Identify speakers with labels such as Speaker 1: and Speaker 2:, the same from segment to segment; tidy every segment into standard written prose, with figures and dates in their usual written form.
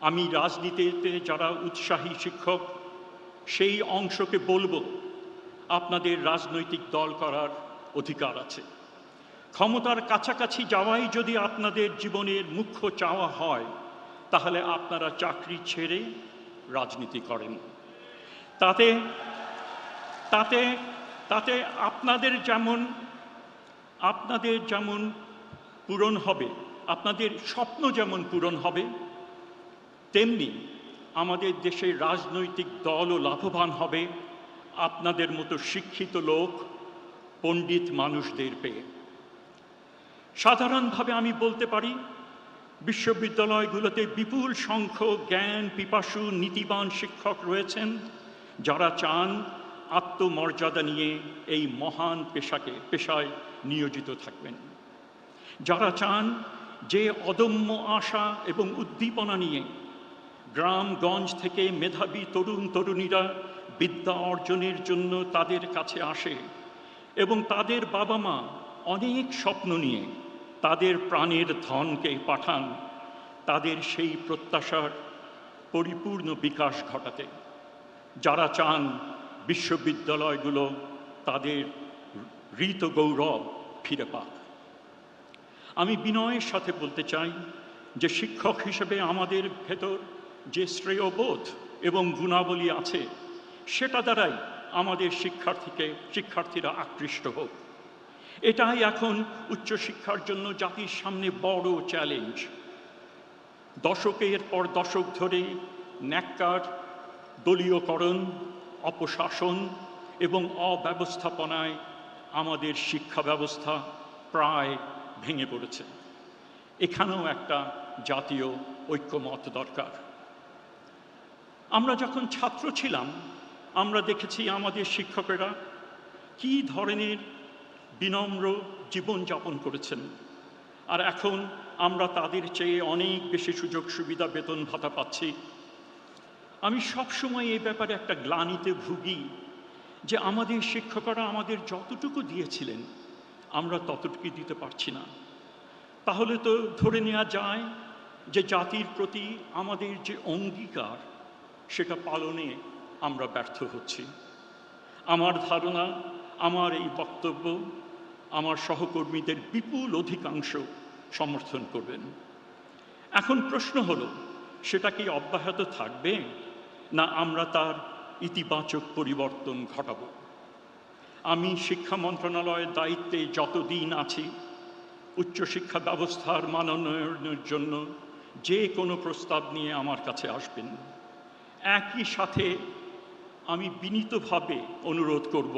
Speaker 1: আমি রাজনীতিতে যারা উৎসাহী শিক্ষক সেই অংশকে বলবো, আপনাদের রাজনৈতিক দল করার অধিকার আছে। ক্ষমতার কাছাকাছি যাওয়াই যদি আপনাদের জীবনের মুখ্য চাওয়া হয়, তাহলে আপনারা চাকরি ছেড়ে রাজনীতি করেন। তাতে তাতে তাতে আপনাদের যেমন পূরণ হবে, আপনাদের স্বপ্ন যেমন পূরণ হবে, তেমনি আমাদের দেশের রাজনৈতিক দলও লাভবান হবে আপনাদের মতো শিক্ষিত লোক, পণ্ডিত মানুষদের পেয়ে। সাধারণভাবে আমি বলতে পারি, বিশ্ববিদ্যালয়গুলোতে বিপুল সংখ্যক জ্ঞান পিপাসু নীতিবান শিক্ষক রয়েছেন, যারা চান আত্মমর্যাদা নিয়ে এই মহান পেশায় নিয়োজিত থাকবেন, যারা চান যে অদম্য আশা এবং উদ্দীপনা নিয়ে গ্রামগঞ্জ থেকে মেধাবী তরুণ তরুণীরা বিদ্যা অর্জনের জন্য তাদের কাছে আসে এবং তাদের বাবা মা অনেক স্বপ্ন নিয়ে তাদের প্রাণের ধনকে পাঠান তাদের সেই প্রত্যাশার পরিপূর্ণ বিকাশ ঘটাতে, যারা চান বিশ্ববিদ্যালয়গুলো তাদের ঋত গৌরব ফিরে পাক। আমি বিনয়ের সাথে বলতে চাই যে শিক্ষক হিসেবে আমাদের ভেতর যে শ্রেয়বোধ এবং গুণাবলী আছে, সেটা দ্বারাই আমাদের শিক্ষার্থীরা আকৃষ্ট হোক। এটাই এখন উচ্চশিক্ষার জন্য জাতির সামনে বড় চ্যালেঞ্জ। দশকের পর দশক ধরে ন্যাক্কার দলীয়করণ, অপশাসন এবং অব্যবস্থাপনায় আমাদের শিক্ষা ব্যবস্থা প্রায় ভেঙে পড়েছে। এখানেও একটা জাতীয় ঐক্যমত দরকার। আমরা যখন ছাত্র ছিলাম, আমরা দেখেছি আমাদের শিক্ষকেরা কী ধরনের বিনম্র জীবনযাপন করেছেন, আর এখন আমরা তাদের চেয়ে অনেক বেশি সুযোগ সুবিধা, বেতন ভাতা পাচ্ছি। আমি সবসময় এই ব্যাপারে একটা গ্লানিতে ভুগি যে আমাদের শিক্ষকরা আমাদের যতটুকু দিয়েছিলেন আমরা ততটুকু দিতে পারছি না। তাহলে তো ধরে নেওয়া যায় যে জাতির প্রতি আমাদের যে অঙ্গীকার, সেটা পালনে আমরা ব্যর্থ হচ্ছি। আমার ধারণা, আমার এই বক্তব্য আমার সহকর্মীদের বিপুল অধিকাংশ সমর্থন করবেন। এখন প্রশ্ন হলো, সেটা কি অব্যাহত থাকবে, না আমরা তার ইতিবাচক পরিবর্তন ঘটাবো? আমি শিক্ষা মন্ত্রণালয়ের দায়িত্বে যতদিন আছি, উচ্চশিক্ষা ব্যবস্থার মানোন্নয়নের জন্য যে কোনো প্রস্তাব নিয়ে আমার কাছে আসবেন। একই সাথে আমি বিনীতভাবে অনুরোধ করব,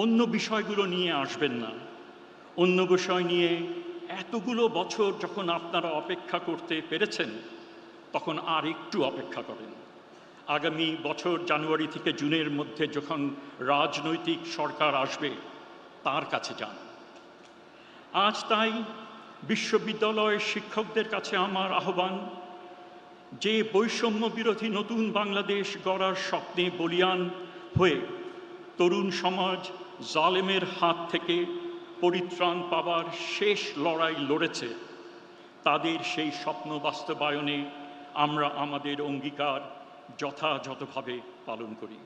Speaker 1: অন্য বিষয়গুলো নিয়ে আসবেন না। অন্য বিষয় নিয়ে এতগুলো বছর যখন আপনারা অপেক্ষা করতে পেরেছেন, তখন আর একটু অপেক্ষা করেন। আগামী বছর জানুয়ারি থেকে জুনের মধ্যে যখন রাজনৈতিক সরকার আসবে, তার কাছে যান। আজ তাই বিশ্ববিদ্যালয়ের শিক্ষকদের কাছে আমার আহ্বান, যে বৈষম্য বিরোধী নতুন বাংলাদেশ গড়ার স্বপ্নে বলীয়ান হয়ে তরুণ সমাজ জালেমের হাত থেকে পরিত্রাণ পাবার শেষ লড়াই লড়েছে, তাদের সেই স্বপ্ন বাস্তবায়নে আমরা আমাদের অঙ্গীকার যথাযথভাবে পালন করি।